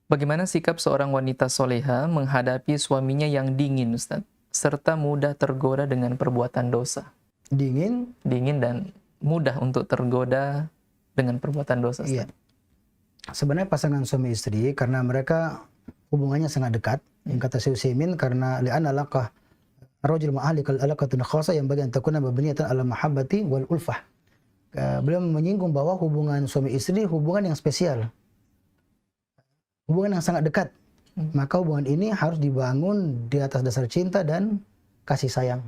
Bagaimana sikap seorang wanita soleha menghadapi suaminya yang dingin, Ustaz, serta mudah tergoda dengan perbuatan dosa? Dingin, Dingin dan mudah untuk tergoda dengan perbuatan dosa, iya. Ustaz. Sebenarnya pasangan suami istri karena mereka hubungannya sangat dekat. Yang kata Syekh Utsaimin karena li'anna alaqah rajul ma'alikal alaqatun khassa yang bagian takuna mabniyatan ala mahabbati wal ulfah. Beliau menyinggung bahwa hubungan suami istri hubungan yang spesial. Hubungan yang sangat dekat. Maka hubungan ini harus dibangun di atas dasar cinta dan kasih sayang.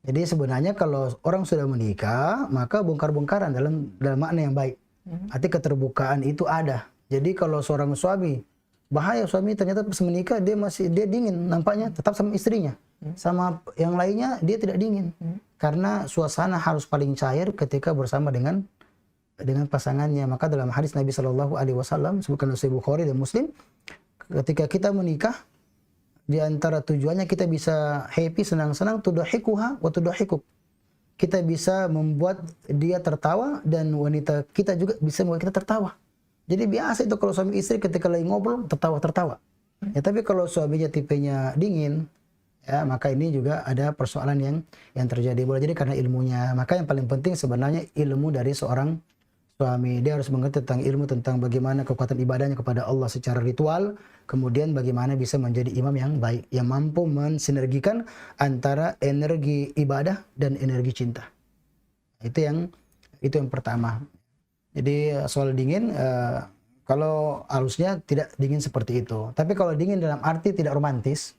Jadi sebenarnya kalau orang sudah menikah, maka bongkar-bongkaran dalam makna yang baik. Arti keterbukaan itu ada. Jadi kalau seorang suami, bahaya suami ternyata pas menikah dia dingin nampaknya tetap sama istrinya. Sama yang lainnya dia tidak dingin. Karena suasana harus paling cair ketika bersama dengan pasangannya. Maka dalam hadis Nabi Shallallahu Alaihi Wasallam sebutkan oleh Bukhari dan Muslim, ketika kita menikah, di antara tujuannya kita bisa happy, senang-senang, tudahikuha wa tudahikuk. Kita bisa membuat dia tertawa dan wanita kita juga bisa membuat kita tertawa. Jadi biasa itu kalau suami istri ketika lagi ngobrol tertawa-tertawa. Ya, tapi kalau suaminya tipenya dingin, ya maka ini juga ada persoalan yang terjadi. Boleh jadi karena ilmunya. Maka yang paling penting sebenarnya ilmu dari seorang suami. Dia harus mengerti tentang ilmu tentang bagaimana kekuatan ibadahnya kepada Allah secara ritual, kemudian bagaimana bisa menjadi imam yang baik, yang mampu mensinergikan antara energi ibadah dan energi cinta. Itu yang pertama. Jadi soal dingin, kalau harusnya tidak dingin seperti itu. Tapi kalau dingin dalam arti tidak romantis,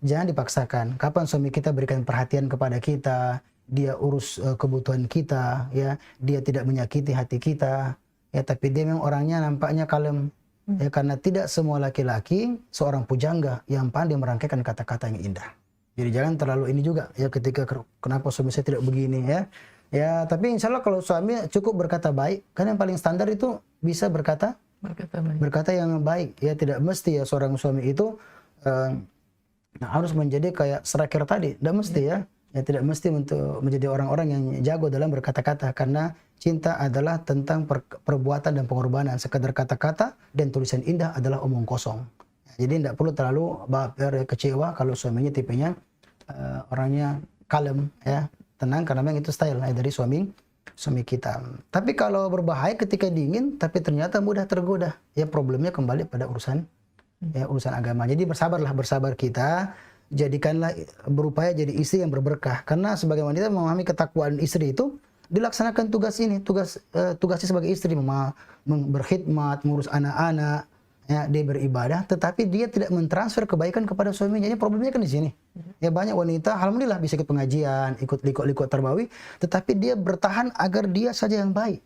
jangan dipaksakan. Kapan suami kita berikan perhatian kepada kita, dia urus kebutuhan kita, ya, dia tidak menyakiti hati kita, ya, tapi dia memang orangnya nampaknya kalem, ya, karena tidak semua laki-laki seorang pujangga yang pandai merangkaikan kata-kata yang indah. Jadi jangan terlalu ini juga, ya, ketika kenapa suami saya tidak begini, ya, ya, tapi insya Allah kalau suami cukup berkata baik, karena yang paling standar itu bisa berkata yang baik, ya, tidak mesti ya seorang suami itu harus menjadi kayak Serakir tadi, tidak mesti ya. Ya, tidak mesti untuk menjadi orang-orang yang jago dalam berkata-kata, karena cinta adalah tentang perbuatan dan pengorbanan. Sekadar kata-kata dan tulisan indah adalah omong kosong. Ya, jadi tidak perlu terlalu baper, kecewa kalau suaminya tipenya orangnya kalem, ya, tenang, karena memang itu style dari suami kita. Tapi kalau berbahaya ketika dingin tapi ternyata mudah tergoda, ya problemnya kembali pada urusan agama. Jadi bersabar kita. Jadikanlah, berupaya jadi istri yang berberkah. Karena sebagai wanita memahami ketakwaan istri itu dilaksanakan tugasnya sebagai istri, berkhidmat, mengurus anak-anak, ya, dia beribadah, tetapi dia tidak mentransfer kebaikan kepada suaminya. Ini problemnya kan di sini. Ya, banyak wanita alhamdulillah bisa ikut pengajian, ikut likot tarbawi, tetapi dia bertahan agar dia saja yang baik.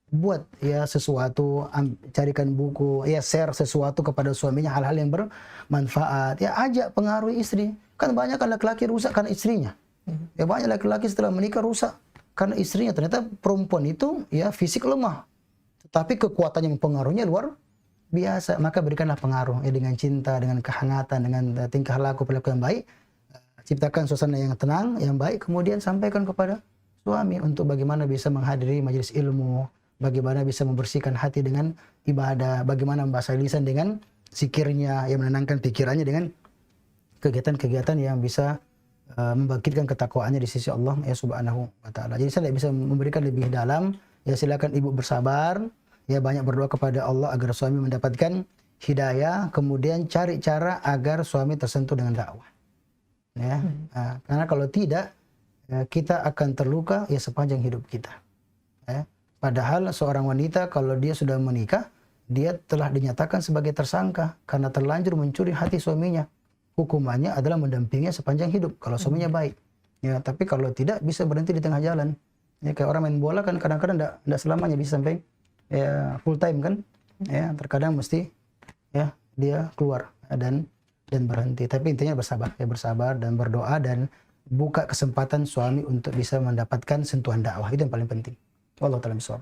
Buat ya sesuatu, carikan buku, ya share sesuatu kepada suaminya, hal-hal yang bermanfaat, ya ajak pengaruhi istri. Kan banyak kan laki-laki rusak karena istrinya. Ya banyak laki-laki setelah menikah rusak karena istrinya. Ternyata perempuan itu ya fisik lemah, tetapi kekuatannya mempengaruhinya luar biasa. Maka berikanlah pengaruh ya dengan cinta, dengan kehangatan, dengan tingkah laku perilaku yang baik. Ciptakan suasana yang tenang, yang baik, kemudian sampaikan kepada suami untuk bagaimana bisa menghadiri majelis ilmu, bagaimana bisa membersihkan hati dengan ibadah, bagaimana membasahi lisan dengan zikirnya, yang menenangkan pikirannya dengan kegiatan-kegiatan yang bisa membangkitkan ketakwaannya di sisi Allah ya Subhanahu wa taala. Jadi saya tidak bisa memberikan lebih dalam, ya silakan ibu bersabar, ya banyak berdoa kepada Allah agar suami mendapatkan hidayah, kemudian cari cara agar suami tersentuh dengan dakwah. Ya, karena kalau tidak kita akan terluka ya sepanjang hidup kita. Ya. Padahal seorang wanita kalau dia sudah menikah, dia telah dinyatakan sebagai tersangka karena terlanjur mencuri hati suaminya. Hukumannya adalah mendampinginya sepanjang hidup kalau suaminya baik. Ya, tapi kalau tidak bisa berhenti di tengah jalan. Ya, kayak orang main bola kan kadang-kadang tidak selamanya bisa sampai ya, full time kan. Ya, terkadang mesti ya dia keluar dan berhenti. Tapi intinya bersabar dan berdoa dan buka kesempatan suami untuk bisa mendapatkan sentuhan dakwah. Itu yang paling penting. Allah taala bisawab.